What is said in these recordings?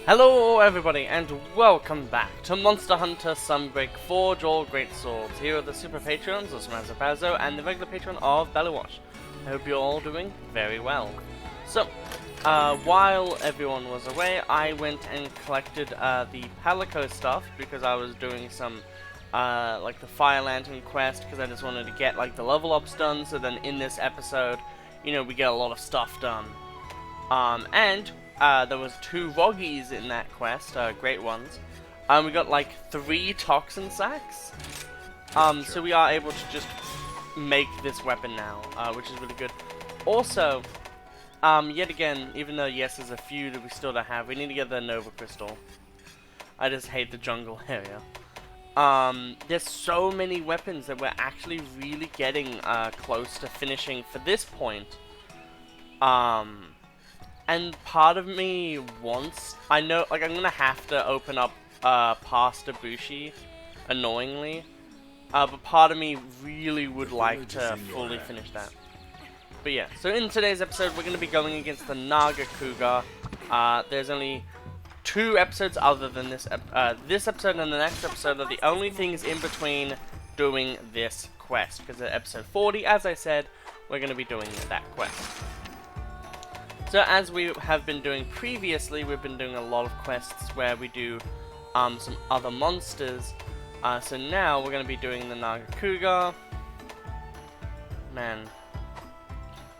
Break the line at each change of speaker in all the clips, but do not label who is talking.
Hello everybody and welcome back to Monster Hunter Sunbreak Forge All Greatswords. Here are the super patrons of Smazapazo and the regular patron of Bellywash. I hope you're all doing very well. So, while everyone was away, I went and collected the Palico stuff because I was doing some like the Fire Lantern quest because I just wanted to get like the level ups done, so then in this episode, you know, we get a lot of stuff done. There was 2 Roggies in that quest, great ones. We got like 3 toxin sacks. So we are able to just make this weapon now, which is really good. Also, yet again, even though yes, there's a few that we still don't have, we need to get the Nova Crystal. I just hate the jungle area. There's so many weapons that we're actually really getting close to finishing for this point. And part of me wants, I know, like I'm gonna have to open up past Ibushi, annoyingly, but part of me really would like to fully finish that. But yeah, so in today's episode we're gonna be going against the Naga Cougar. There's only 2 episodes other than this episode and the next episode are the only things in between doing this quest, because at episode 40, as I said, we're gonna be doing that quest. So as we have been doing previously, we've been doing a lot of quests where we do some other monsters. So now we're going to be doing the Naga Cougar. Man,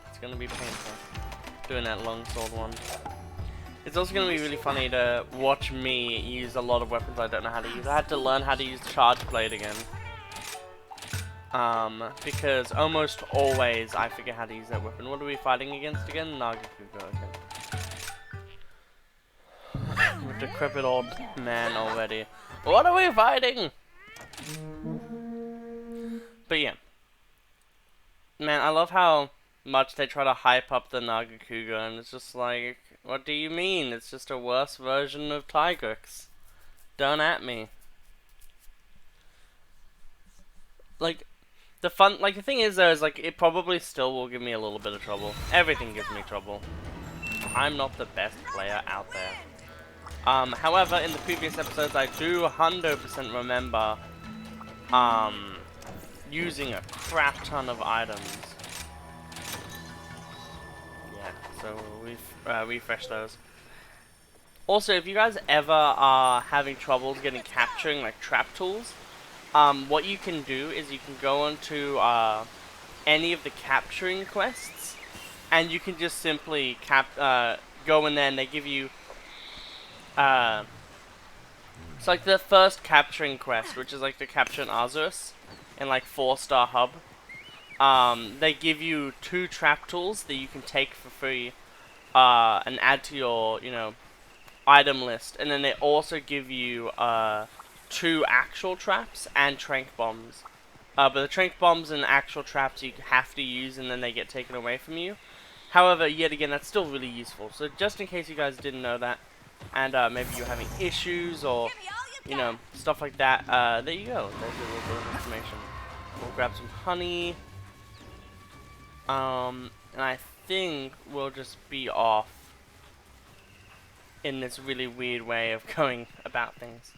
it's going to be painful doing that longsword one. It's also going to be really funny to watch me use a lot of weapons I don't know how to use. I had to learn how to use Charge Blade again. Because almost always I forget how to use that weapon. What are we fighting against again? Naga Cougar, okay. We're decrepit old man already. What are we fighting? But yeah. Man, I love how much they try to hype up the Naga Cougar, and it's just like, what do you mean? It's just a worse version of Tigrex. Don't at me. Like, the thing is though, is like, it probably still will give me a little bit of trouble. Everything gives me trouble. I'm not the best player out there. However, in the previous episodes, I do 100% remember, using a crap ton of items. Yeah, so we've refreshed those. Also, if you guys ever are having troubles capturing like trap tools, what you can do is you can go onto any of the capturing quests, and you can just simply go in there, and they give you it's like the first capturing quest, which is like to capture an Azurus in like 4-star hub. They give you 2 trap tools that you can take for free and add to your, you know, item list, and then they also give you 2 actual traps and trank bombs. But the trank bombs and actual traps you have to use, and then they get taken away from you. However, yet again, that's still really useful. So just in case you guys didn't know that, and maybe you're having issues or, you know, stuff like that, there you go. There's a little bit of information. We'll grab some honey. And I think we'll just be off in this really weird way of going about things.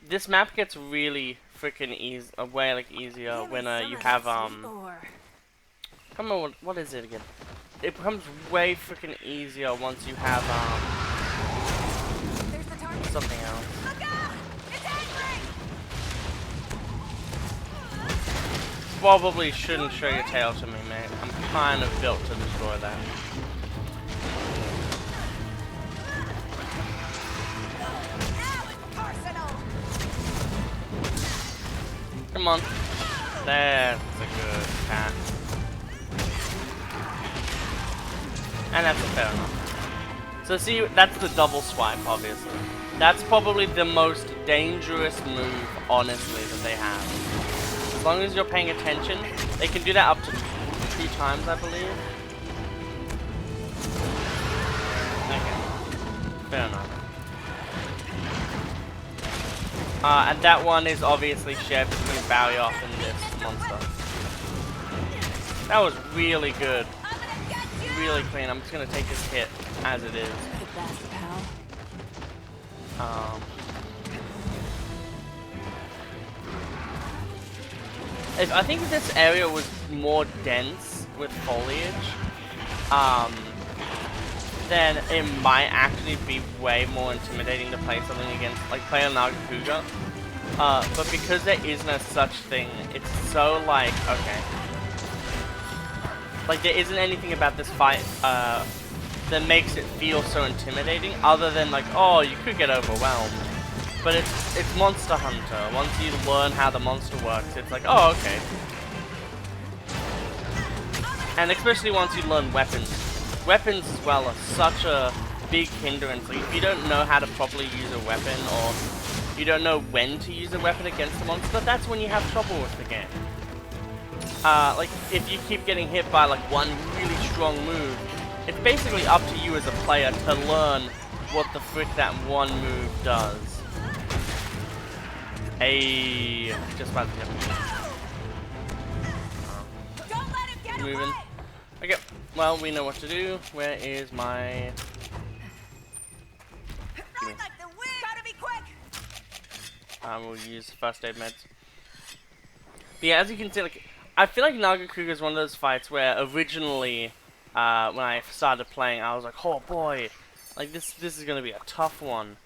This map gets really freaking easy, easier when you have come on, what is it again? It becomes way freaking easier once you have something else. Probably shouldn't show your tail to me, mate. I'm kind of built to destroy that. Come on. That's a good cat. And that's a fair enough. So see, that's the double swipe, obviously. That's probably the most dangerous move, honestly, that they have. As long as you're paying attention, they can do that up to 2 times, I believe. Okay. Fair enough. And that one is obviously shared between Barrioff and this monster. That was really good. Really clean. I'm just gonna take this hit as it is. I think if this area was more dense with foliage, then it might actually be way more intimidating to play something against, like play a Nagakuga. But because there is no such thing, it's so like, okay. Like there isn't anything about this fight that makes it feel so intimidating other than like, oh, you could get overwhelmed. But it's Monster Hunter. Once you learn how the monster works, it's like, oh, okay. And especially once you learn weapons. Weapons as well are such a big hindrance. Like if you don't know how to properly use a weapon, or you don't know when to use a weapon against the monster, that's when you have trouble with the game. Like if you keep getting hit by like one really strong move, it's basically up to you as a player to learn what the frick that one move does. Hey, just about to get moving. Okay, well, we know what to do. Where is my... we'll use first aid meds. But yeah, as you can see, like, I feel like Nagakuga is one of those fights where originally, when I started playing, I was like, oh boy, like this is gonna be a tough one.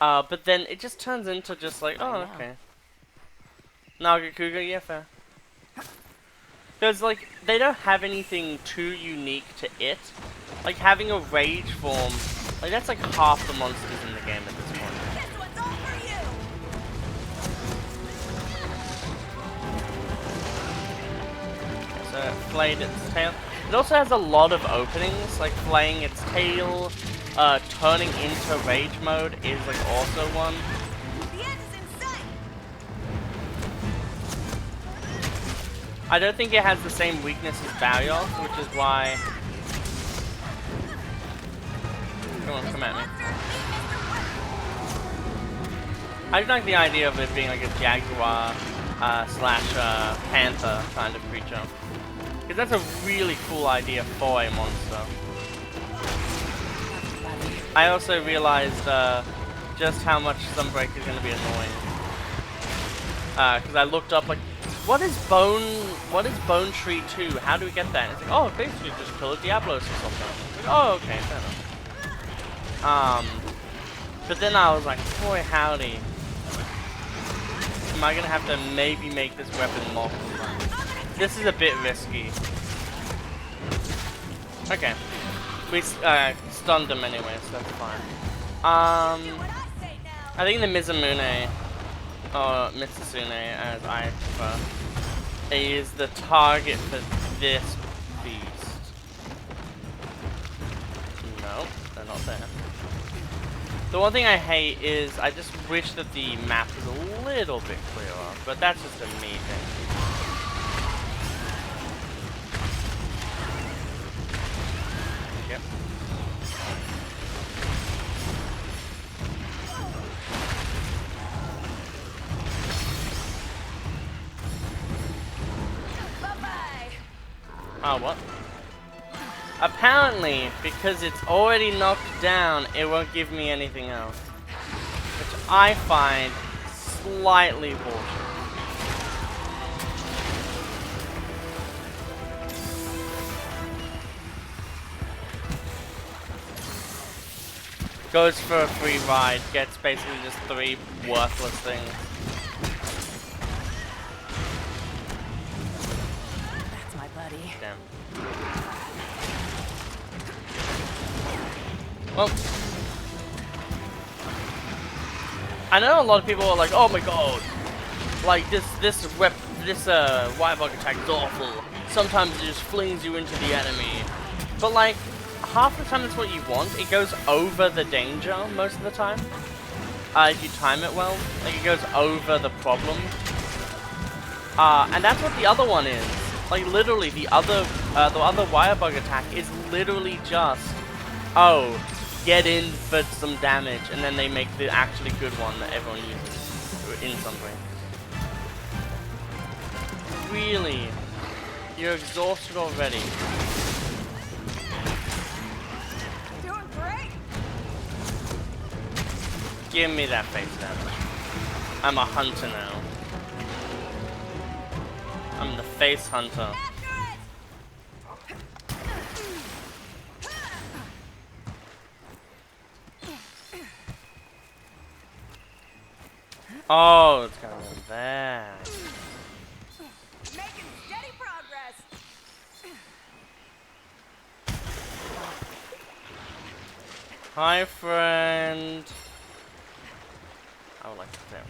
But then it just turns into just like, oh, okay. Nagakuga, yeah, fair. Because, like, they don't have anything too unique to it. Like, having a rage form, like, that's like half the monsters in the game at this point.
This one's all for you.
Okay, so, flayed its tail. It also has a lot of openings, like flaying its tail, turning into rage mode is, like, also one. I don't think it has the same weakness as Barrios, which is why... Come on, come at me. I just like the idea of it being like a jaguar slash panther kind of creature. Because that's a really cool idea for a monster. I also realized just how much Sunbreak is going to be annoying. Because I looked up like, what is Bone Tree 2? How do we get that? And it's like, oh, basically just kill a Diablos or something. Like, oh, okay, fair enough. But then I was like, boy howdy. Am I gonna have to maybe make this weapon multiple times? This is a bit risky. Okay. We stunned him anyway, so that's fine. I think the Mizumune, or Mitsusune as I prefer, is the target for this beast. No, they're not there. The one thing I hate is I just wish that the map was a little bit clearer, but that's just a me thing. Yep. Oh, what? Apparently, because it's already knocked down, it won't give me anything else. Which I find slightly bullshit. Goes for a free ride, gets basically just 3 worthless things.
That's my buddy.
Damn. Well, I know a lot of people are like, "Oh my god, like this wire bug attack is awful. Sometimes it just flings you into the enemy." But like, half the time that's what you want. It goes over the danger most of the time. If you time it well, like it goes over the problem. And that's what the other one is. Like literally, the other wire bug attack is literally just, oh, get in for some damage, and then they make the actually good one that everyone uses in Sunbreak. Really? You're exhausted already.
Doing great.
Give me that face damage. I'm a hunter now. I'm the face hunter. Oh, it's going there.
Making steady progress.
Hi, friend. I would like to say.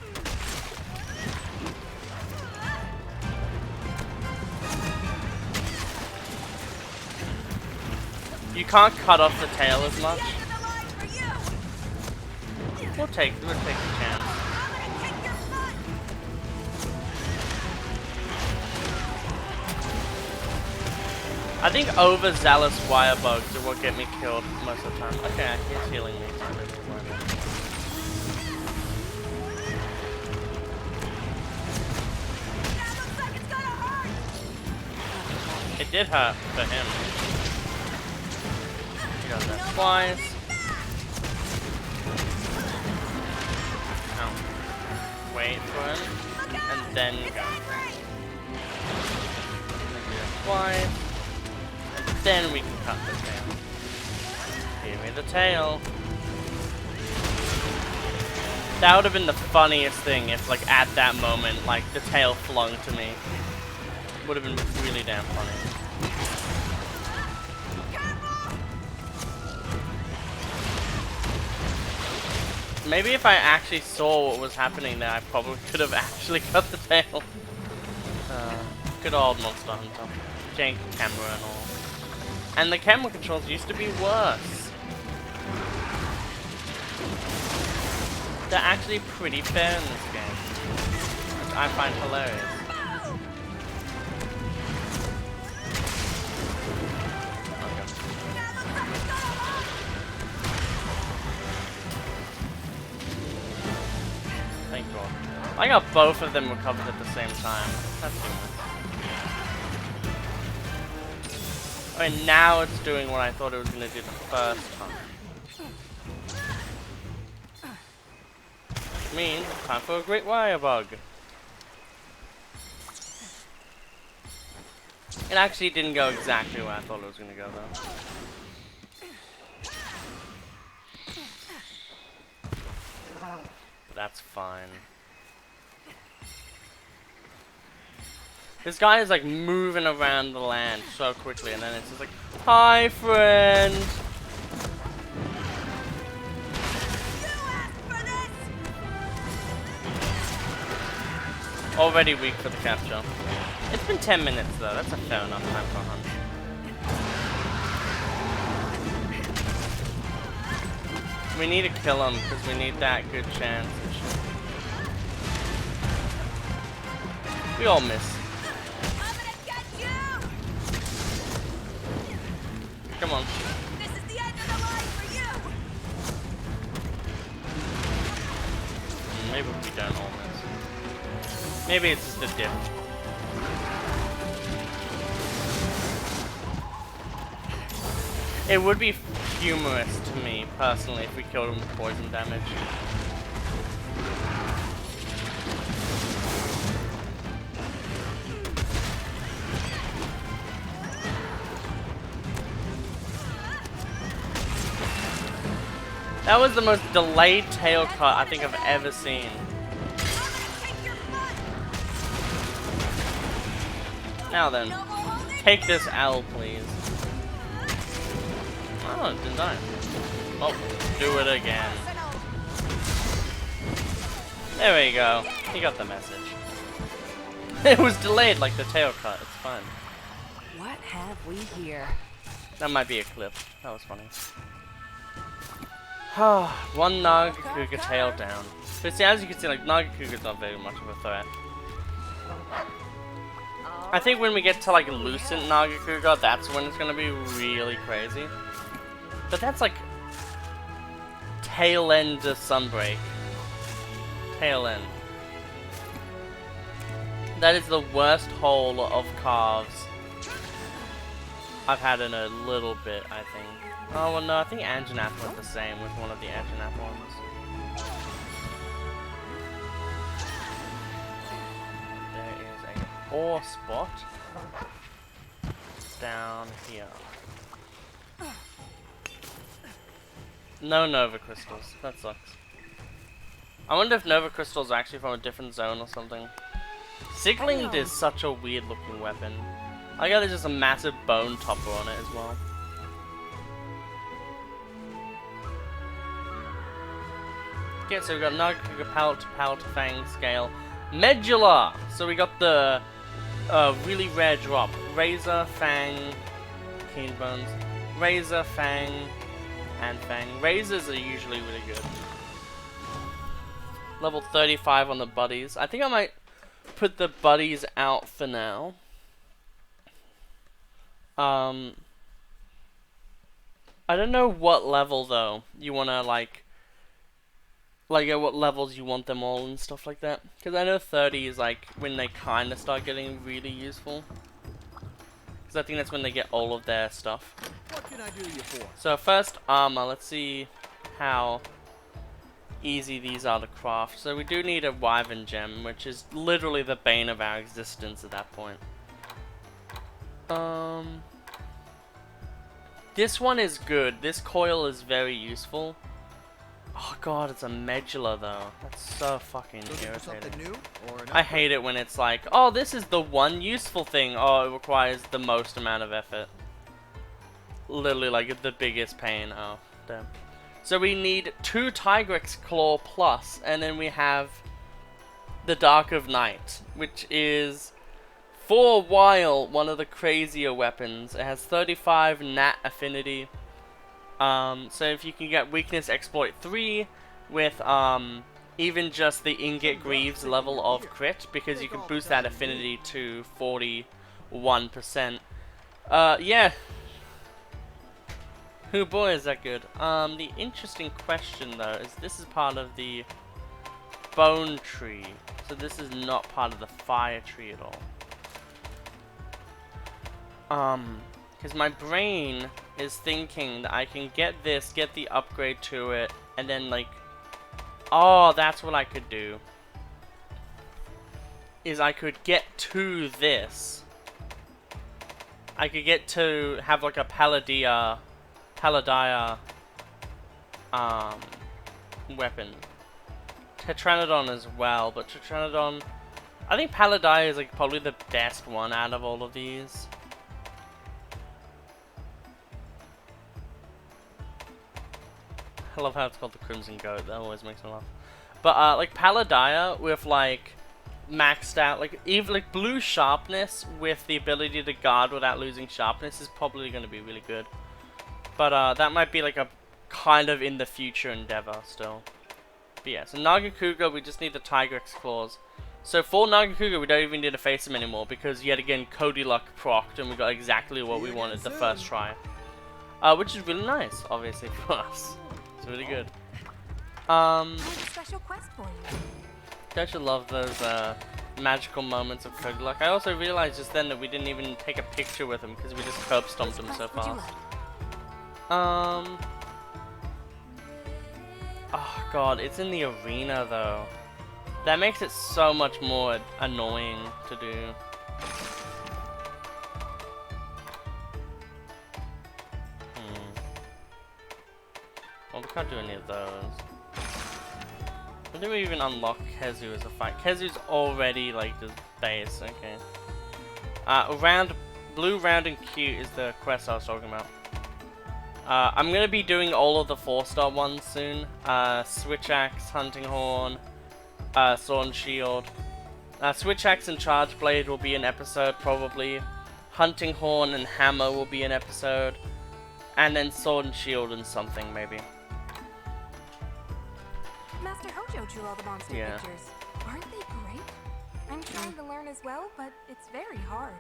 You can't cut off the tail as much. We'll take a chance. I think overzealous wire bugs are what get me killed most of the time. Okay, he's healing me. It did hurt for him. He does that twice. Oh. Wait for him. And then go. Twice. Then we can cut the tail. Give me the tail. That would have been the funniest thing if, like, at that moment, like, the tail flung to me. Would have been really damn funny. Maybe if I actually saw what was happening there, I probably could have actually cut the tail. Good old Monster Hunter. Jank camera and all. And the camera controls used to be worse. They're actually pretty fair in this game, which I find hilarious. Thank God. I got both of them recovered at the same time. That's good. Alright, now it's doing what I thought it was going to do the first time. Which means it's time for a great wire bug. It actually didn't go exactly where I thought it was going to go though. But that's fine. This guy is like moving around the land so quickly, and then it's just like, hi friend! Already weak for the capture. It's been 10 minutes though, that's a fair enough time for a hunt. We need to kill him because we need that good chance. We all miss. Come on.
This is the end of the line for you.
Maybe we don't all miss. Maybe it's just a dip. It would be humorous to me, personally, if we killed him with poison damage. That was the most delayed tail cut I think I've ever seen. Now then, take this L, please. Oh, it didn't die. Oh, do it again. There we go. He got the message. It was delayed like the tail cut. It's fine.
What have we here?
That might be a clip. That was funny. One Nagakuga tail down. But see, as you can see, like, Nagakuga's not very much of a threat. I think when we get to, like, Lucent Nagakuga, that's when it's gonna be really crazy. But that's, like, tail end to Sunbreak. Tail end. That is the worst hole of calves I've had in a little bit, I think. Oh, well, no, I think Anjanath went the same with one of the Anjanath ones. ore spot. Down here. No Nova Crystals. That sucks. I wonder if Nova Crystals are actually from a different zone or something. Siglinged is such a weird looking weapon. I got just a massive bone topper on it as well. Okay, so we got Nagakuga Pallet to Fang scale. Medulla! So we got the really rare drop. Razor, Fang, Keen Bones. Razor, Fang, and Fang. Razors are usually really good. Level 35 on the buddies. I think I might put the buddies out for now. I don't know what level though you wanna like at what levels you want them all and stuff like that. Because I know 30 is like when they kind of start getting really useful. Because I think that's when they get all of their stuff.
What can I do you for?
So first armor, let's see how easy these are to craft. So we do need a Wyvern gem, which is literally the bane of our existence at that point. This one is good. This coil is very useful. Oh god, it's a medulla though. That's so fucking irritating.
New or
I hate it when it's like, oh, this is the one useful thing. Oh, it requires the most amount of effort. Literally like the biggest pain. Oh, damn. So we need 2 Tigrex Claw plus, and then we have the Dark of Night, which is for a while one of the crazier weapons. It has 35 nat affinity. So if you can get Weakness Exploit 3 with even just the Ingot Greaves level of crit, because you can boost that affinity to 41%. Yeah. Oh boy, is that good. The interesting question though is this is part of the bone tree, so this is not part of the fire tree at all. Because my brain is thinking that I can get this, get the upgrade to it, and then like, oh, that's what I could do. Is I could get to this. I could get to have like a Palladia weapon. Tetranodon as well, but Tetranodon, I think Palladia is like probably the best one out of all of these. I love how it's called the Crimson Goat. That always makes me laugh. But like Palladia with like maxed out, like even like blue sharpness with the ability to guard without losing sharpness is probably going to be really good. But that might be like a kind of in the future endeavor still. But yeah, so Nagakuga, we just need the Tigrex Claws. So for Nagakuga, we don't even need to face him anymore because yet again Cody Luck procced and we got exactly what we wanted the first try. Which is really nice, obviously, for us. It's really good.
I have a special quest for you.
Don't you love those magical moments of Cody Luck? I also realized just then that we didn't even take a picture with him because we just curb stomped him so fast. Oh god, it's in the arena though. That makes it so much more annoying to do. Well, we can't do any of those. When do we even unlock Kezu as a fight? Kezu's already like the base, okay. Blue, round, and cute is the quest I was talking about. I'm gonna be doing all of the 4-star ones soon. Switch Axe, Hunting Horn, Sword and Shield. Switch Axe and Charge Blade will be an episode probably. Hunting Horn and Hammer will be an episode. And then Sword and Shield and something maybe.
Master Hojo drew all the monster pictures. Aren't they great? I'm trying to learn as well, but it's very hard.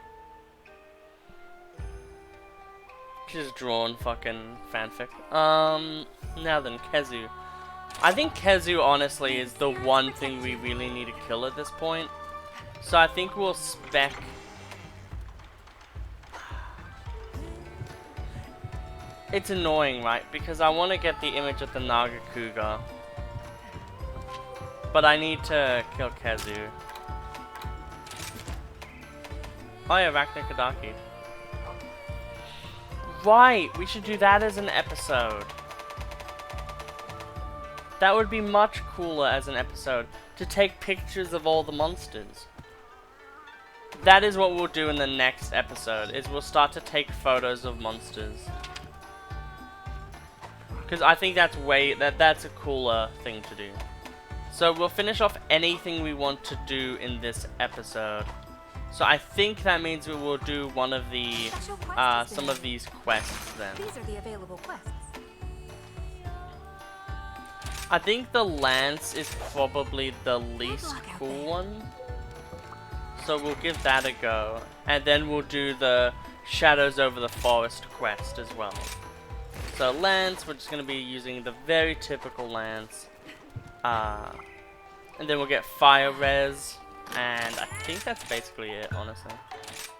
Just drawn fucking fanfic. Now then, Kezu. I think Kezu honestly is the one thing we really need to kill at this point. So I think we'll spec. It's annoying, right? Because I want to get the image of the Nagakuga. But I need to kill Kezu. Oh yeah, Arachnokadaki. Right, we should do that as an episode. That would be much cooler as an episode, to take pictures of all the monsters. That is what we'll do in the next episode, is we'll start to take photos of monsters. Because I think that's that's a cooler thing to do. So we'll finish off anything we want to do in this episode. So I think that means we will do one of the, some of these quests then.
These are the available quests.
I think the lance is probably the least cool one. So we'll give that a go. And then we'll do the Shadows Over the Forest quest as well. So lance, we're just going to be using the very typical lance. And then we'll get fire res. And I think that's basically it, honestly.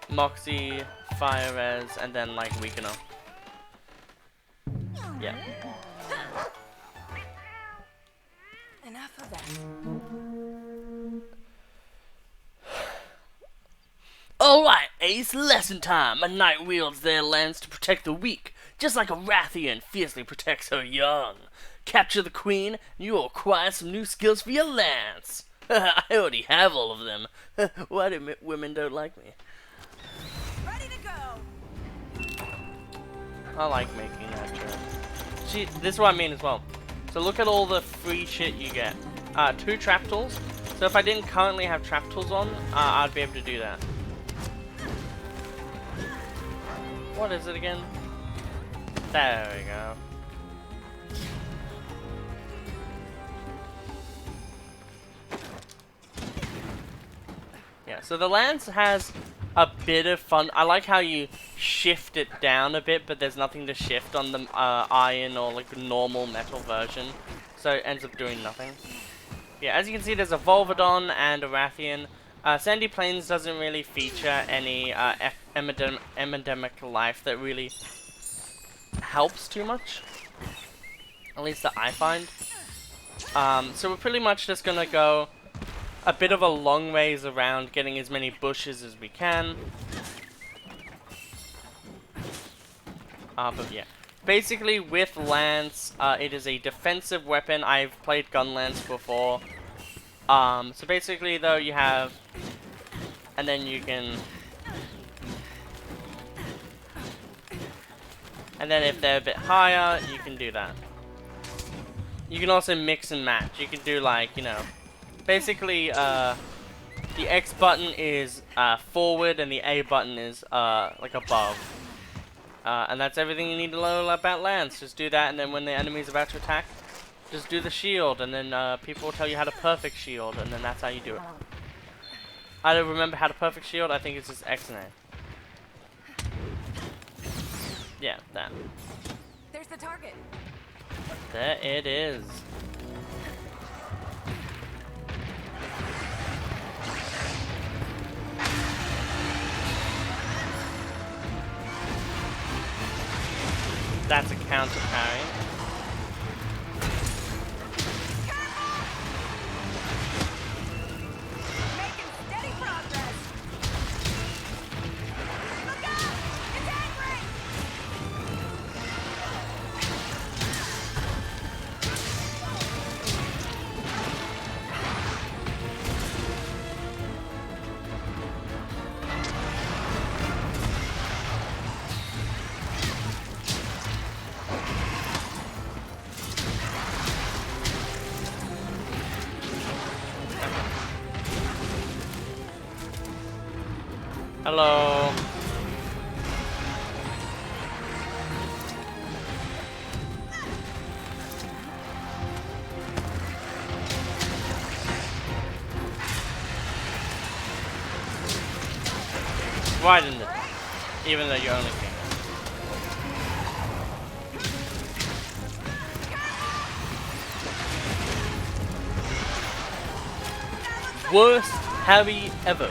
Moxie, fire res, and then like weakener. Yeah.
Enough of that.
Alright, Ace, lesson time. A knight wields their lance to protect the weak, just like a Rathian fiercely protects her young. Capture the queen, and you'll acquire some new skills for your lance. I already have all of them. Why do women don't like me?
Ready to go.
I like making that joke. See, this is what I mean as well. So look at all the free shit you get. 2 trap tools. So if I didn't currently have trap tools on, I'd be able to do that. What is it again? There we go. Yeah, so the lance has a bit of fun. I like how you shift it down a bit, but there's nothing to shift on the iron or like normal metal version. So it ends up doing nothing. Yeah, as you can see, there's a Volvodon and a Rathian. Sandy Plains doesn't really feature any endemic life that really helps too much. At least that I find. So we're pretty much just gonna go a bit of a long ways around, getting as many bushes as we can. But yeah. Basically, with Lance, it is a defensive weapon. I've played Gun Lance before. So basically, though, you have... And then you can... And then if they're a bit higher, you can do that. You can also mix and match. You can do, like, you know... Basically, the X button is forward and the A button is like above. And that's everything you need to know about Lance. Just do that, and then when the enemy's about to attack, just do the shield, and then people will tell you how to perfect shield, and then that's how you do it. I don't remember how to perfect shield. I think it's just X and A. Yeah, that.
There's the target.
There it is. That's a counter parry.
Making steady progress. Look out! It's angry!
Hello. Right in the... Even though you're only king. Worst Harry ever.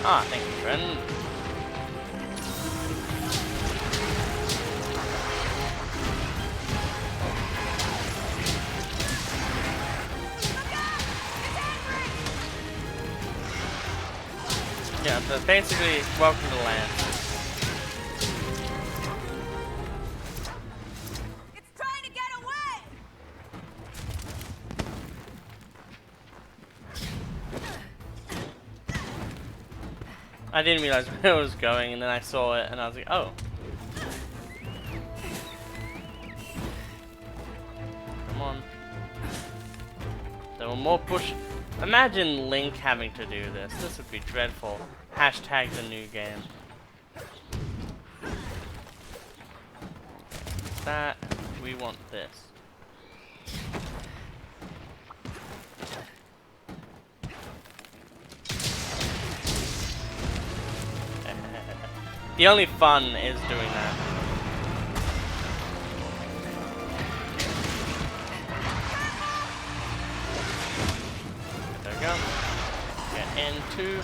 Ah, thank you, friend. So basically, welcome to land.
It's trying to get away.
I didn't realize where it was going, and then I saw it, and I was like, oh. Come on. There were more push. Imagine Link having to do this. This would be dreadful. Hashtag the new game. That. We want this. The only fun is doing that. There we go. Get into.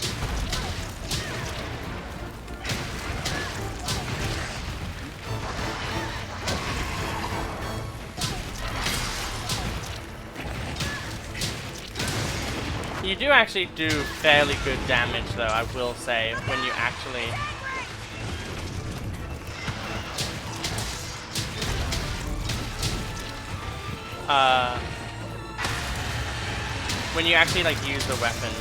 You do actually do fairly good damage, though, I will say, when you actually... when you actually, like, use the weapon.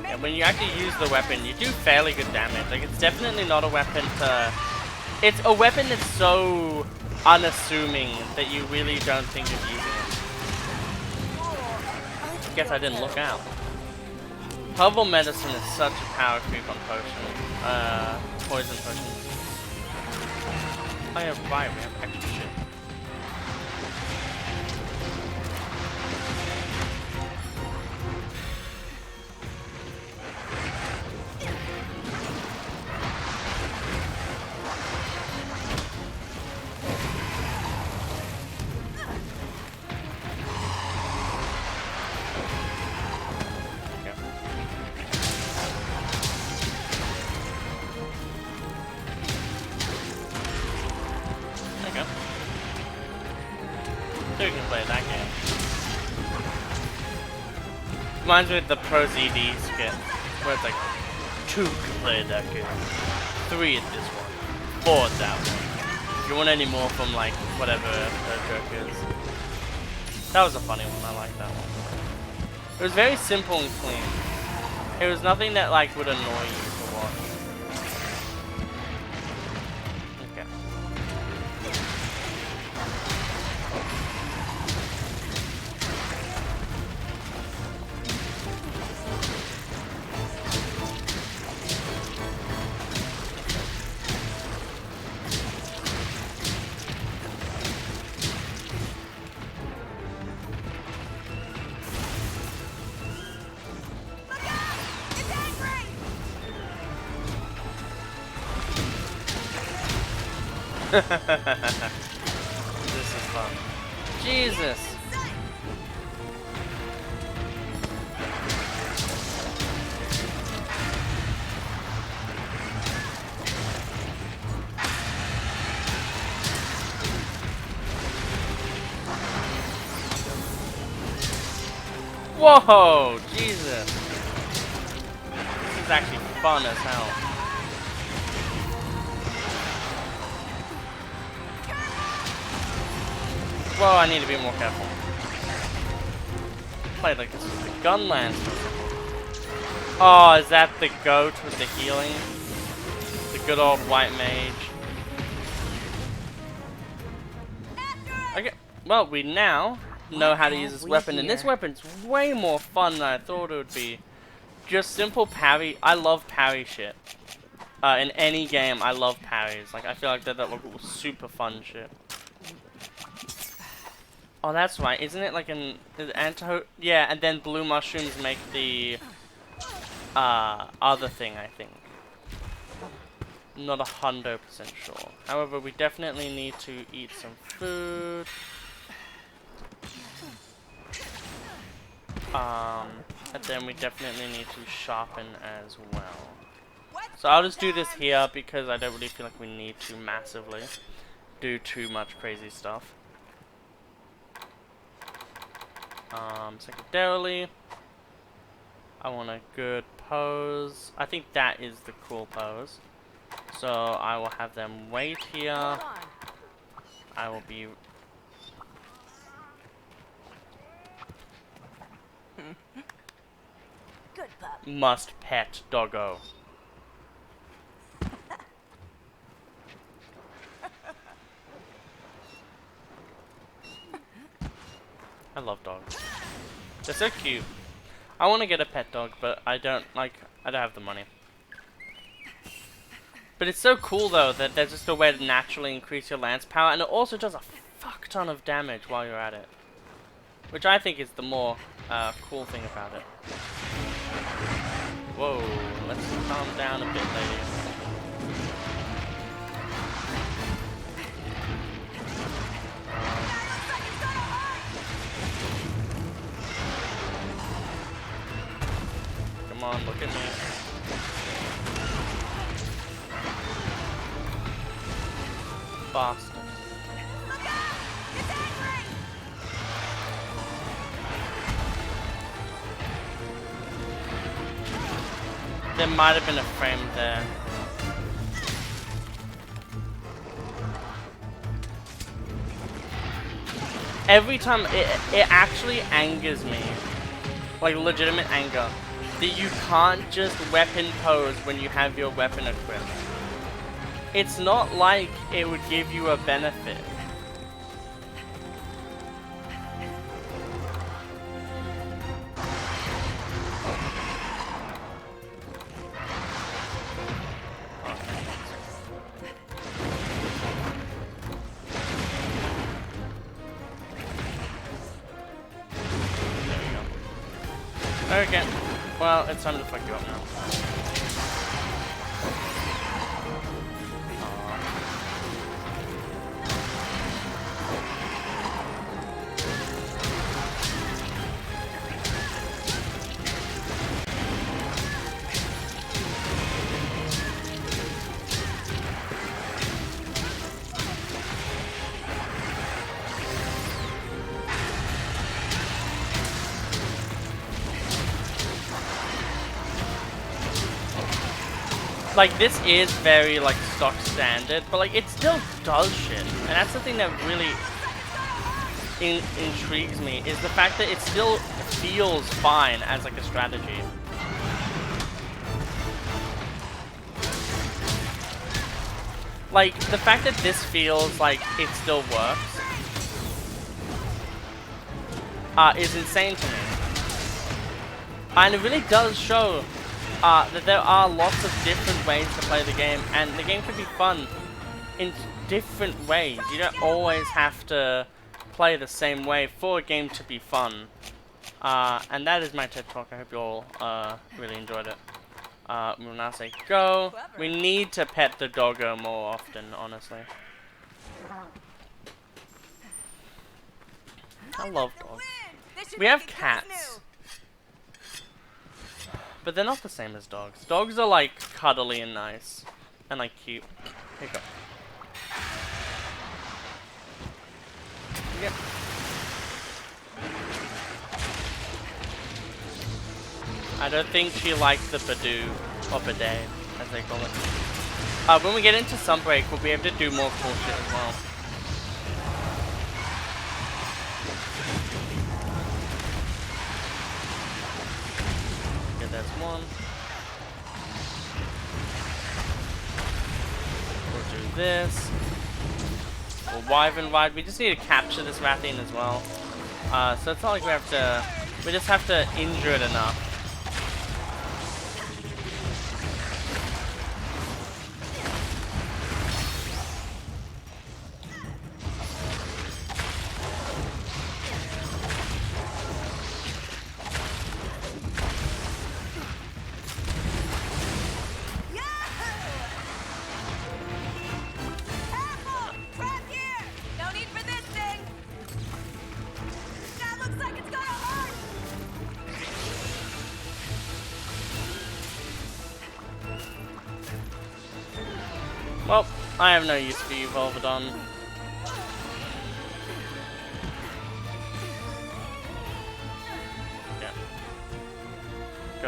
Yeah, when you actually use the weapon, you do fairly good damage. Like, it's definitely not a weapon to... It's a weapon that's so unassuming that you really don't think of using it. Guess I didn't look out. Herbal medicine is such a power creep on poison potions. Oh yeah, right, we have extra shit. So we can play that game. Reminds me of the Pro ZD skit, where it's like, 2 can play that game, 3 at this one, 4 at that one. If you want any more from like, whatever the joke is. That was a funny one, I like that one. It was very simple and clean. It was nothing that like would annoy you to watch. Okay. This is fun. Jesus! Whoa! Jesus! This is actually fun as hell. Whoa, I need to be more careful. Played like this with the Gunland. Oh, is that the goat with the healing? The good old white mage. Okay, well, we now know how to use this weapon, and this weapon's way more fun than I thought it would be. Just simple parry. I love parry shit. In any game, I love parries. Like, I feel like they're that super fun shit. Oh, that's right. Isn't it like an antidote? Yeah, and then blue mushrooms make the other thing, I think. Not 100% sure. However, we definitely need to eat some food. And then we definitely need to sharpen as well. So I'll just do this here because I don't really feel like we need to massively do too much crazy stuff. Secondarily, I want a good pose. I think that is the cool pose. So I will have them wait here. I will be...
Good pup.
Must pet doggo. I love dogs. They're so cute. I want to get a pet dog, but I don't have the money. But it's so cool though that there's just a way to naturally increase your lance power, and it also does a fuck ton of damage while you're at it. Which I think is the more cool thing about it. Whoa, let's calm down a bit, lady. Come on, look at me. Bastard. There might have been a frame there. Every time, it actually angers me. Like legitimate anger. That you can't just weapon pose when you have your weapon equipped. It's not like it would give you a benefit. Okay. Well, it's time to fuck you up now. Like, this is very, like, stock standard, but, like, it still does shit. And that's the thing that really intrigues me, is the fact that it still feels fine as, like, a strategy. Like, the fact that this feels like it still works is insane to me. And it really does show that there are lots of different ways to play the game, and the game can be fun in different ways. You don't always have to play the same way for a game to be fun. And that is my TED Talk. I hope you all really enjoyed it. We will now say go. We need to pet the doggo more often, honestly. I love dogs. We have cats. But they're not the same as dogs. Dogs are like cuddly and nice. And like cute. Here you go. Yep. I don't think she likes the Badoo, or Bidet, as they call it. When we get into Sunbreak, we'll be able to do more cool shit as well. There's one. We'll do this. We'll Wyvern Ride. We just need to capture this Rathian as well. So it's not like we have to... We just have to injure it enough. Well, I have no use for you, Volvodon.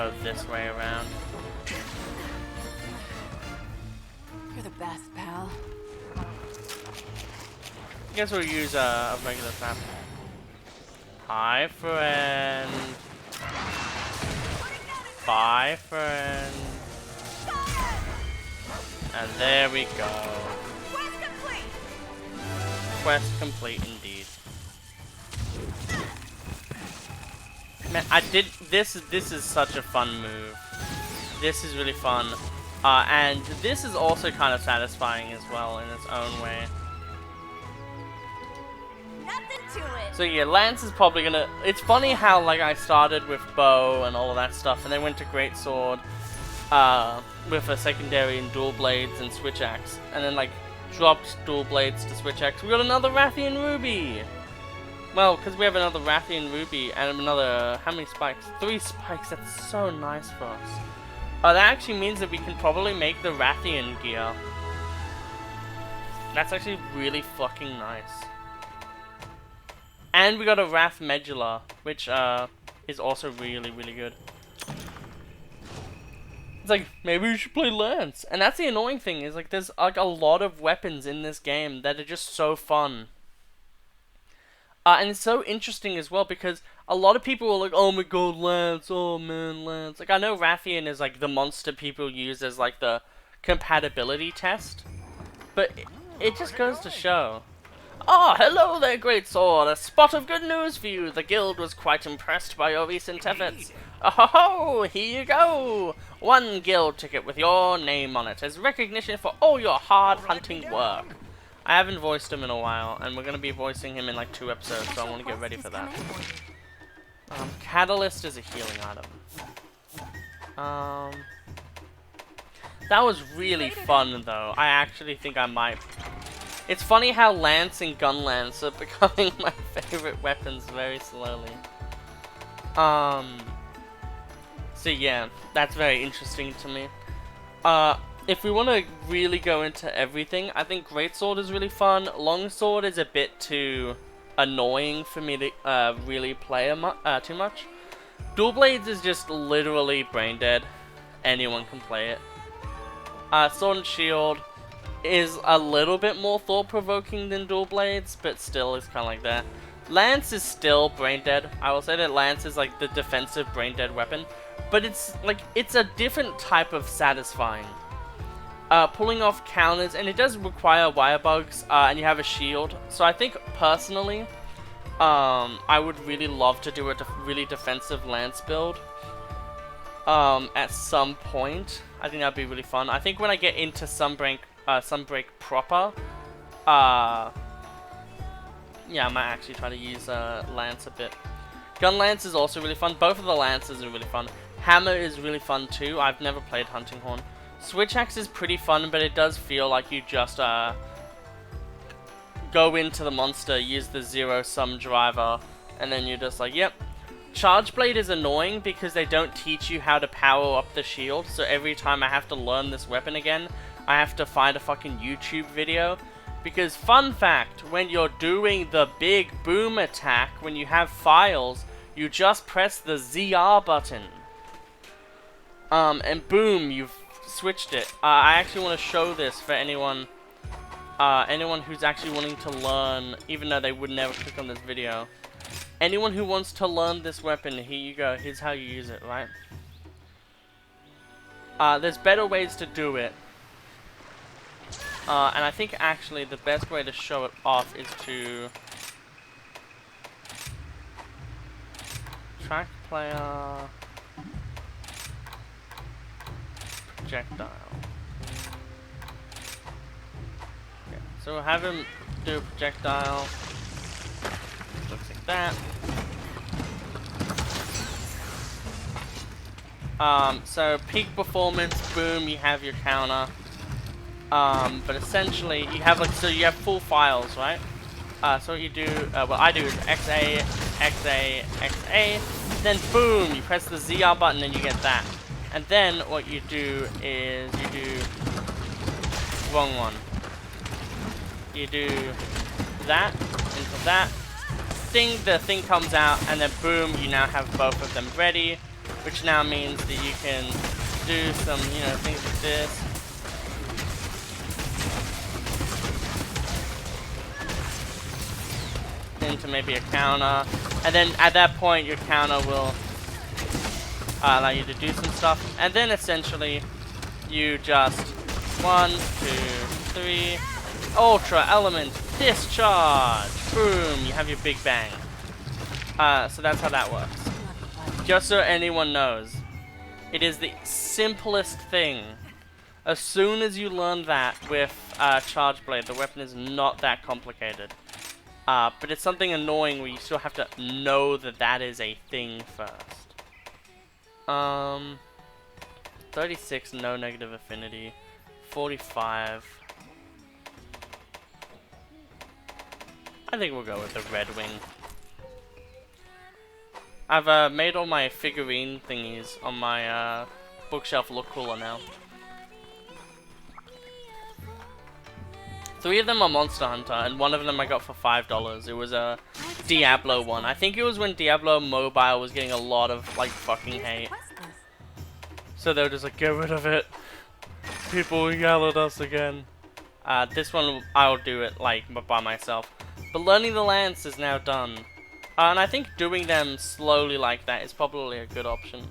go this way around.
You're the best, pal.
I guess we'll use a regular trap. Hi, friend. Bye, friend. And there we go.
Quest complete.
Quest complete indeed. Man, I did this. This is such a fun move. This is really fun, and this is also kind of satisfying as well in its own way.
Nothing to it.
So yeah, Lance is probably gonna. It's funny how like I started with bow and all of that stuff, and then went to Greatsword, with a secondary in dual blades and switch axe, and then like dropped dual blades to switch axe. We got another Rathian Ruby. Well, because we have another Rathian Ruby and another, how many spikes? 3 spikes, that's so nice for us. That actually means that we can probably make the Rathian gear. That's actually really fucking nice. And we got a Wrath Medulla, which is also really, really good. It's like, maybe we should play Lance. And that's the annoying thing, is like there's like a lot of weapons in this game that are just so fun. And it's so interesting as well because a lot of people are like, oh my god, Lance, oh man, Lance. Like, I know Rathian is like the monster people use as like the compatibility test. But it just goes to show. Oh, hello there, Greatsword. A spot of good news for you. The guild was quite impressed by your recent efforts. Oh ho ho, here you go. 1 guild ticket with your name on it as recognition for all your hard hunting work. I haven't voiced him in a while, and we're going to be voicing him in like 2 episodes, so I want to get ready for that. Catalyst is a healing item. That was really fun, though. I actually think I might... It's funny how Lance and Gun Lance are becoming my favorite weapons very slowly. So yeah, that's very interesting to me. If we want to really go into everything, I think Greatsword is really fun. Longsword is a bit too annoying for me to really play too much. Dual Blades is just literally brain dead. Anyone can play it. Sword and Shield is a little bit more thought-provoking than Dual Blades, but still is kind of like that. Lance is still brain dead. I will say that Lance is like the defensive brain dead weapon, but it's like it's a different type of satisfying. Pulling off counters, and it does require wire bugs, and you have a shield. So I think personally, I would really love to do a really defensive Lance build at some point. I think that'd be really fun. I think when I get into Sunbreak proper, yeah, I might actually try to use Lance a bit. Gun Lance is also really fun. Both of the Lances are really fun. Hammer is really fun too. I've never played Hunting Horn. Switch Axe is pretty fun, but it does feel like you just go into the monster, use the zero-sum driver, and then you're just like, yep. Charge Blade is annoying because they don't teach you how to power up the shield, so every time I have to learn this weapon again, I have to find a fucking YouTube video. Because, fun fact, when you're doing the big boom attack, when you have files, you just press the ZR button. And boom, you've switched it. I actually want to show this for anyone who's actually wanting to learn, even though they would never click on this video. Anyone who wants to learn this weapon, here you go. Here's how you use it, right? There's better ways to do it. And I think actually the best way to show it off is to track player projectile. Okay, so we'll have him do a projectile. Looks like that. So peak performance, boom, you have your counter. But essentially you have like, so you have full files, right? So what you do, what I do is XA, XA, XA, then boom, you press the ZR button and you get that. And then what you do is you do, wrong one. You do that, into that, the thing comes out, and then boom, you now have both of them ready. which now means that you can do some, you know, things like this. Into maybe a counter, and then at that point your counter will allow you to do some stuff, and then essentially you just 1, 2, 3, ultra element discharge, boom, you have your big bang. So that's how that works. Just so anyone knows, it is the simplest thing. As soon as you learn that with Charge Blade, the weapon is not that complicated. But it's something annoying where you still have to know that that is a thing first. 36, no negative affinity. 45. I think we'll go with the Red Wing. I've made all my figurine thingies on my bookshelf look cooler now. 3 of them are Monster Hunter, and 1 of them I got for $5. It was a Diablo one. I think it was when Diablo Mobile was getting a lot of, like, fucking hate. So they were just like, get rid of it. People will yell at us again. This one, I'll do it, like, by myself. But learning the lance is now done. And I think doing them slowly like that is probably a good option.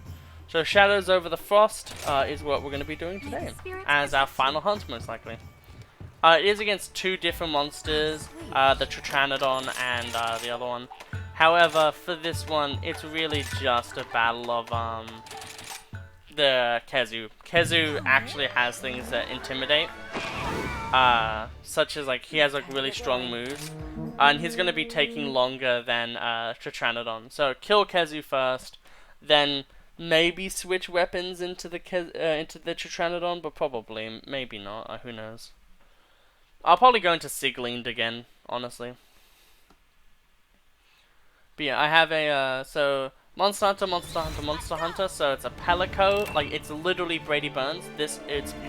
So Shadows Over the Frost is what we're going to be doing today, as our final hunt, most likely. It is against 2 different monsters, the Tritranodon and the other one. However, for this one, it's really just a battle of the Kezu. Kezu actually has things that intimidate, such as, like, he has, like, really strong moves, and he's going to be taking longer than Tritranodon. So kill Kezu first, then maybe switch weapons into the Tritranodon, but probably, maybe not, who knows. I'll probably go into Siglind again, honestly. But yeah, I have a, so, Monster Hunter, Monster Hunter, Monster Hunter, so it's a Pelico, like, it's literally Brady Burns. It's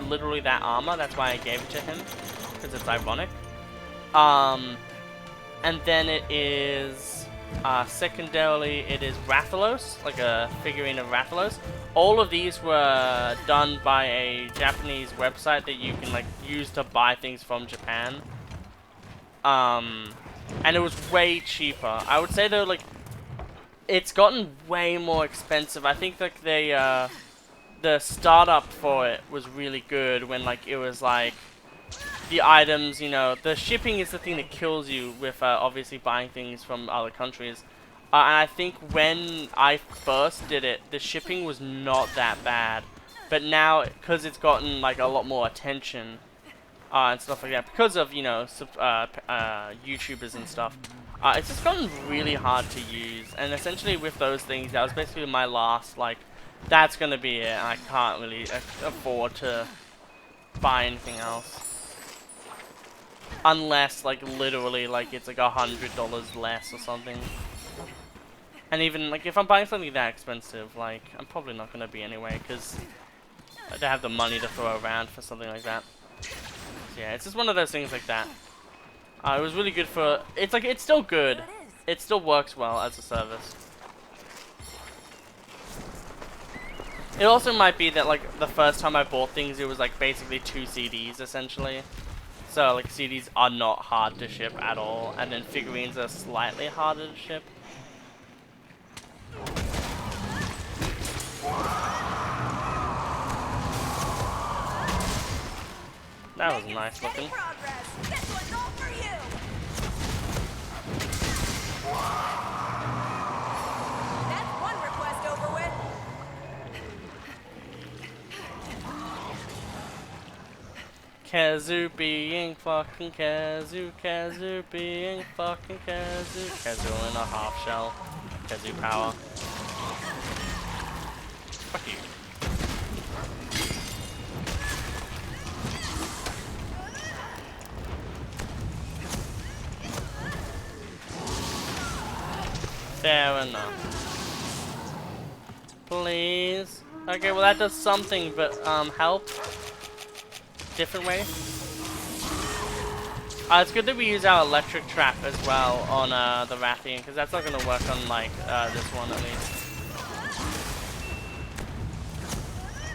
literally that armor, that's why I gave it to him, because it's ironic. And then it is, secondarily, it is Rathalos, like a figurine of Rathalos. All of these were done by a Japanese website that you can, like, use to buy things from Japan. And it was way cheaper. I would say, though, like, it's gotten way more expensive. I think, like, they, the startup for it was really good when, like, it was, like, the items, you know, the shipping is the thing that kills you with, obviously buying things from other countries. And I think when I first did it, the shipping was not that bad. But now, because it's gotten, like, a lot more attention, and stuff like that, because of, you know, YouTubers and stuff, it's just gotten really hard to use. And essentially with those things, that was basically my last, like, that's gonna be it. I can't really afford to buy anything else. Unless, like, literally, like, it's like $100 less or something. And even, like, if I'm buying something that expensive, like, I'm probably not going to be anyway, because I don't have the money to throw around for something like that. So yeah, it's just one of those things like that. It was really good for, it's like, it's still good. It still works well as a service. It also might be that, like, the first time I bought things, it was, like, basically 2 CDs, essentially. So, like, CDs are not hard to ship at all, and then figurines are slightly harder to ship. That was nice looking.
That's one request over with.
Kezu being fucking Kezu, Kezu being fucking Kezu, Kezu in a half shell, Kezu power. Fuck you. Fair enough. Please. Okay, well that does something, but help. Different way. It's good that we use our electric trap as well on the Rathian, because that's not going to work on, like, this one at least.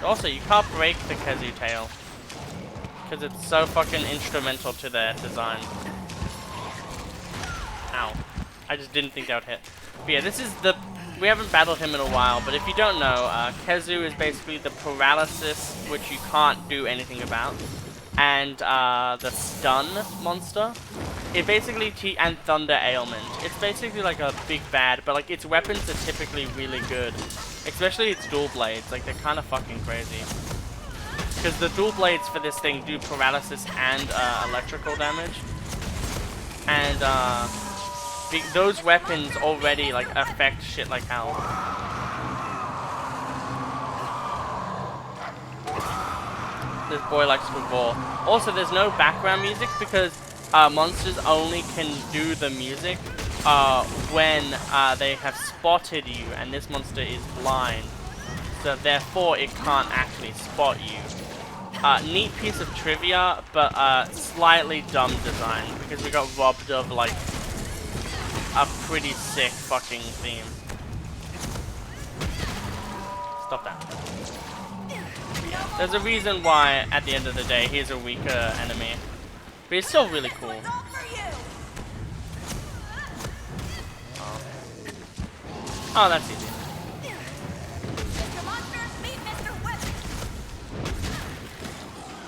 Also, you can't break the Kezu tail. Because it's so fucking instrumental to their design. Ow. I just didn't think that would hit. But yeah, this is the... We haven't battled him in a while, but if you don't know, Kezu is basically the paralysis, which you can't do anything about. And the stun monster. It basically... And thunder ailment. It's basically like a big bad, but like its weapons are typically really good. Especially its dual blades. Like, they're kind of fucking crazy. Because the dual blades for this thing do paralysis and electrical damage. And those weapons already like affect shit like hell. This boy likes to roar. Also, there's no background music because monsters only can do the music when they have spotted you, and this monster is blind. So therefore, it can't actually spot you. Neat piece of trivia, but slightly dumb design because we got robbed of like a pretty sick fucking theme. Stop that. There's a reason why, at the end of the day, he's a weaker enemy, but he's still really cool. Oh, that's easy.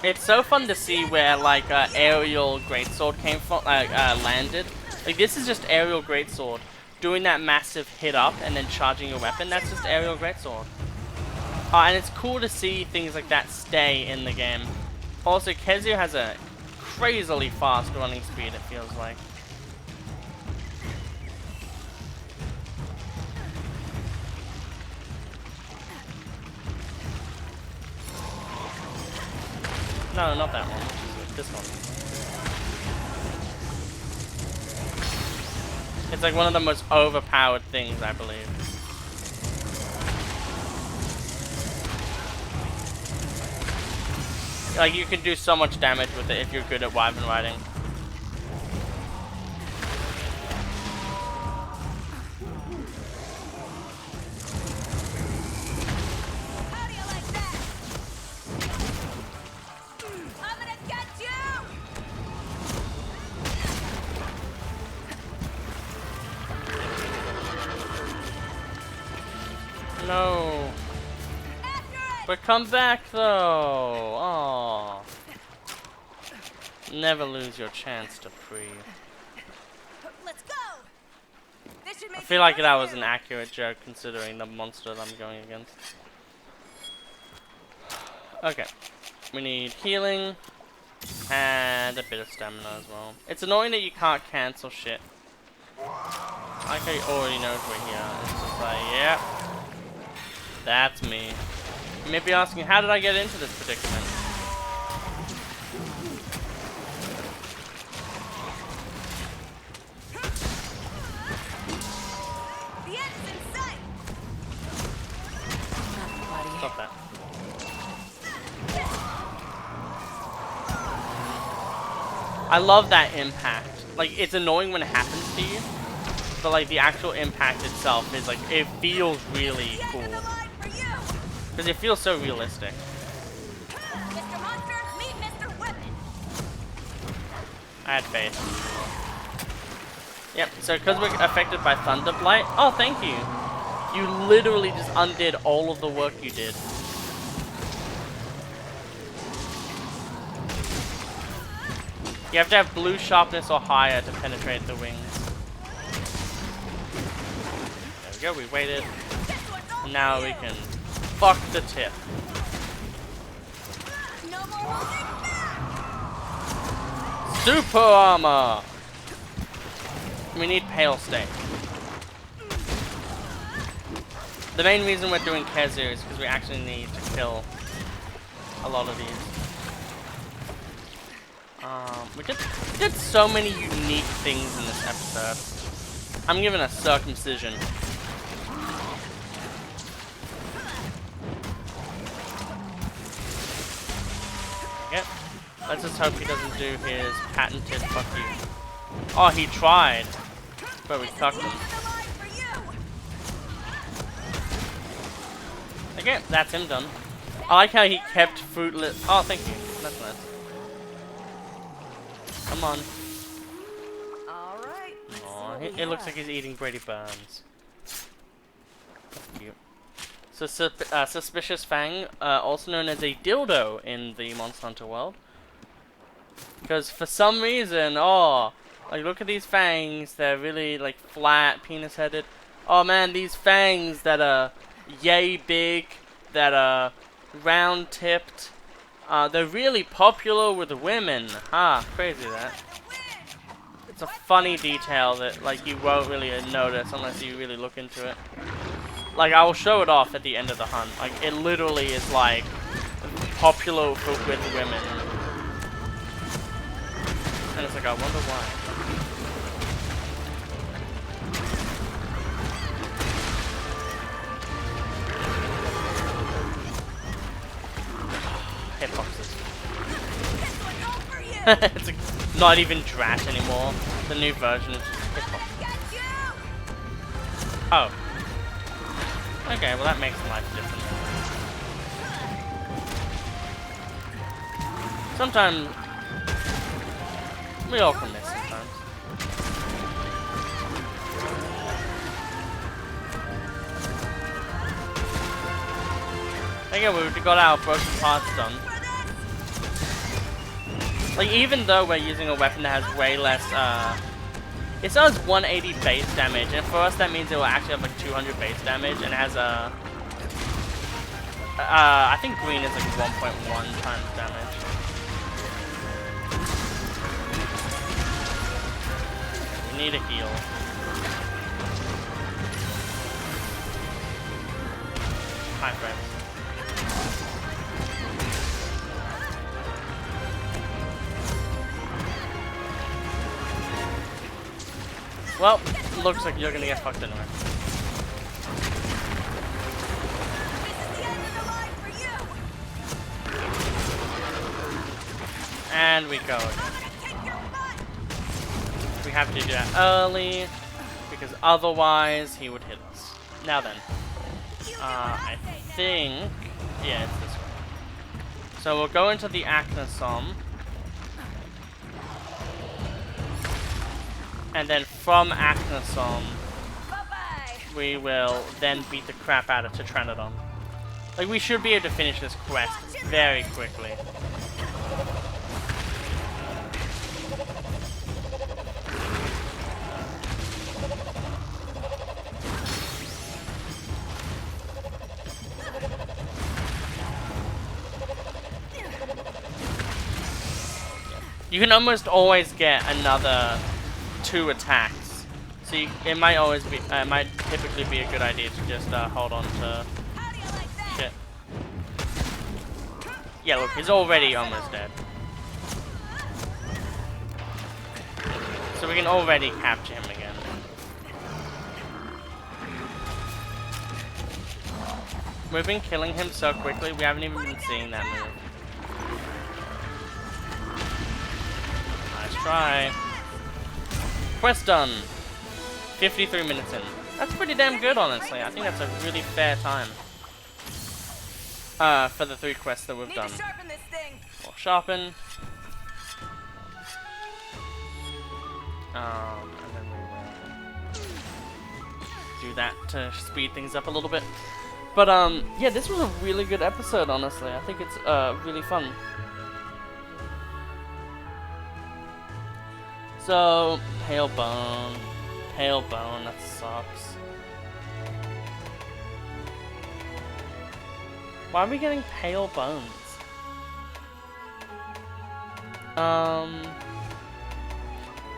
It's so fun to see where like aerial greatsword came from, landed. Like this is just aerial greatsword doing that massive hit up and then charging your weapon. That's just aerial greatsword. And it's cool to see things like that stay in the game. Also, Kezu has a crazily fast running speed. It feels like. No, not that one. This one. It's like one of the most overpowered things, I believe. Like, you can do so much damage with it if you're good at wyvern riding. No. But come back though. Aww. Never lose your chance to pre.
Let's go. This should make
I feel like that was an accurate joke considering the monster that I'm going against. Okay. We need healing and a bit of stamina as well. It's annoying that you can't cancel shit. Like he already knows we're here. It's just like, yeah. That's me. You may be asking, how did I get into this predicament?
the end's in sight.
Stop that. I love that impact. Like, it's annoying when it happens to you, but like the actual impact itself is like, it feels really cool. Because it feels so realistic.
Mr. Monster, meet Mr. Weapon.
I had faith. Yep, so because we're affected by Thunder Blight... Oh, thank you! You literally just undid all of the work you did. You have to have blue sharpness or higher to penetrate the wings. There we go, we waited. Now we can... Fuck the tip.
No more holding back.
Super armor! We need pale state. The main reason we're doing Kezu is because we actually need to kill a lot of these. We did so many unique things in this episode. I'm giving a circumcision. Yep. Let's just hope he doesn't do his patented fuck you. Oh, he tried. But we cucked him.
For you.
Okay, that's him done.
That
I like how he kept fruitless. Oh, thank you. That's nice. Come on.
Alright.
Aw, it looks like he's eating Brady Burns. That's cute. So, Suspicious Fang, also known as a dildo in the Monster Hunter world. Because for some reason, oh, like look at these fangs, they're really like flat, penis-headed. Oh man, these fangs that are yay big, that are round-tipped, they're really popular with the women. Crazy that. It's a funny detail that like you won't really notice unless you really look into it. Like I will show it off at the end of the hunt. Like it literally is like popular with women. And it's like, I wonder why. Hitboxes. It's like not even Drat anymore. The new version is just hitboxes. Oh. Okay, well that makes life different. Sometimes we all can miss sometimes. Again, we got our broken parts done. Like, even though we're using a weapon that has way less, it still has 180 base damage, and for us that means it will actually have like 200 base damage, and it has a, I think green is like 1.1 times damage. Need a heal. Hi, friends. Well, looks like you're gonna get fucked anyway. And we go again. We have to do that early, because otherwise he would hit us. Now then, I think, yeah, it's this way. So we'll go into the Acnosom, and then from Acnosom, we will then beat the crap out of Tetranodon. Like, we should be able to finish this quest very quickly. You can almost always get another 2 attacks, so it might always be, it might typically be a good idea to just hold on to shit. Yeah, look, he's already almost dead, so we can already capture him again. We've been killing him so quickly, we haven't even been seeing that move. Try. Quest done. 53 minutes in. That's pretty damn good, honestly. I think that's a really fair time. For the 3 quests that we've done. We'll sharpen. And then we will do that to speed things up a little bit. But yeah, this was a really good episode, honestly. I think it's really fun. So, pale bone, that sucks. Why are we getting pale bones?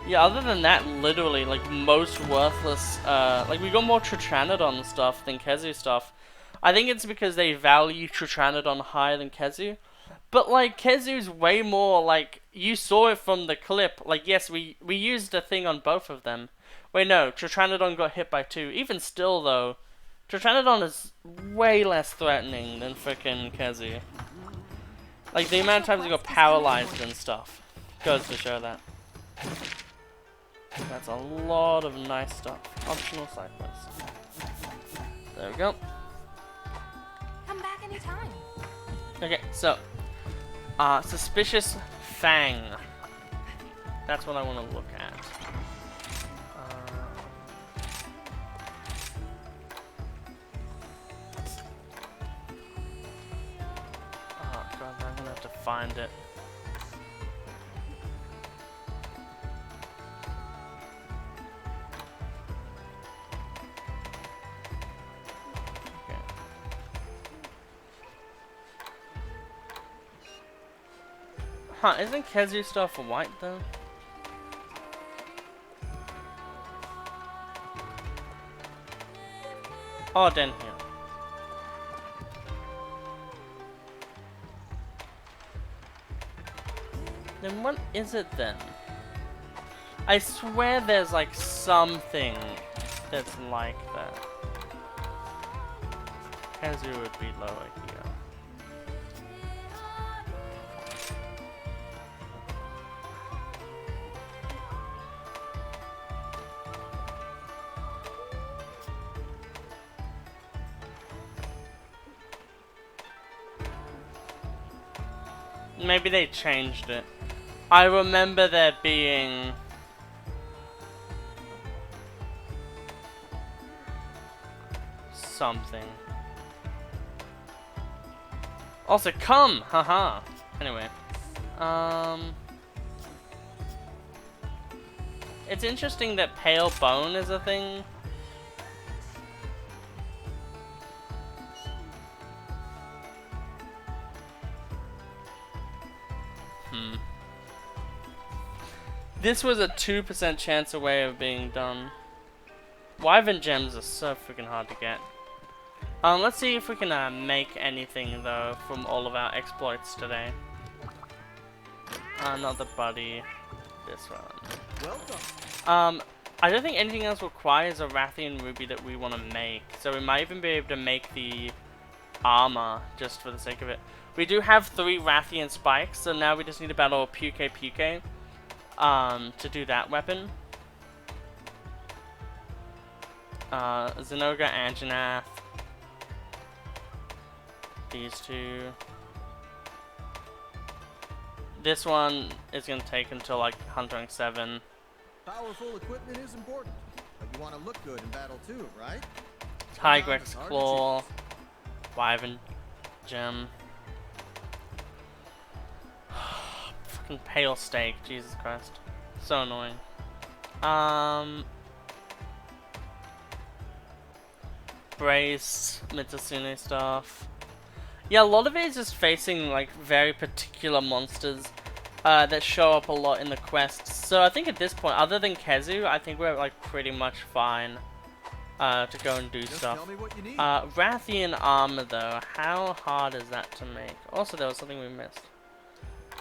Yeah, other than that, literally, like, most worthless, like, we got more Tetranodon stuff than Kezu stuff. I think it's because they value Tetranodon higher than Kezu. But, like, Kezu's way more, like, you saw it from the clip. Like, yes, we used a thing on both of them. Wait, no, Tetranodon got hit by 2. Even still, though, Tetranodon is way less threatening than frickin' Kezu. Like, the amount of times he got paralyzed and stuff goes to show that. That's a lot of nice stuff. Optional side quests. There we go.
Come back anytime.
Okay, so, Suspicious Fang. That's what I want to look at. Oh god, I'm gonna have to find it. Huh, isn't Kezu stuff white though? Oh, down here. Then what is it then? I swear there's like something that's like that. Kezu would be lower here. Maybe they changed it. I remember there being something. Also, come! Haha. Anyway. It's interesting that pale bone is a thing. This was a 2% chance away of being done. Wyvern gems are so freaking hard to get. Let's see if we can make anything though from all of our exploits today. Not the buddy. This one.
Welcome.
I don't think anything else requires a Rathian ruby that we want to make, so we might even be able to make the armor just for the sake of it. We do have 3 Rathian spikes, so now we just need to battle Puke to do that weapon. Zenoga, Anjanath. These 2. This one is going to take until like Huntering 7.
Powerful equipment is important, but you want to look good in battle too, right?
Tigrex Claw. Wyvern Gem. Fucking Pale Steak, Jesus Christ. So annoying. Brace, Mitsusune stuff. Yeah, a lot of it is just facing like very particular monsters that show up a lot in the quests. So I think at this point, other than Kezu, I think we're like pretty much fine to go and do stuff.
Tell me what you need.
Rathian armor though, how hard is that to make? Also, there was something we missed.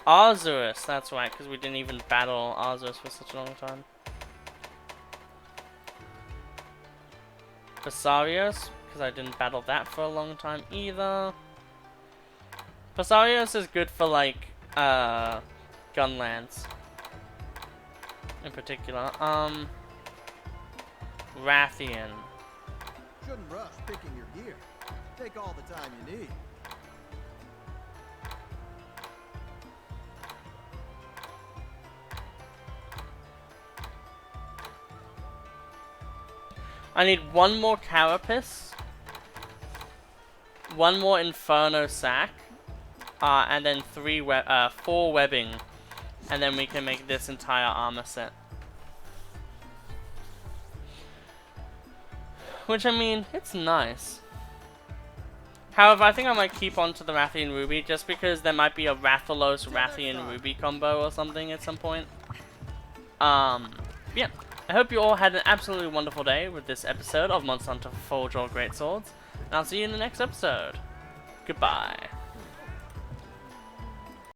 Arzuros, that's right, because we didn't even battle Arzuros for such a long time. Basarios, because I didn't battle that for a long time either. Basarios is good for like Gunlance in particular. Rathian.
Shouldn't rush picking your gear. Take all the time you need.
I need 1 more Carapace, 1 more Inferno Sack, and then 4 webbing, and then we can make this entire armor set. Which, I mean, it's nice. However, I think I might keep on to the Rathian Ruby, just because there might be a Rathalos Rathian Ruby combo or something at some point. Yeah. I hope you all had an absolutely wonderful day with this episode of Monster Hunter Forge All Great Swords, and I'll see you in the next episode. Goodbye.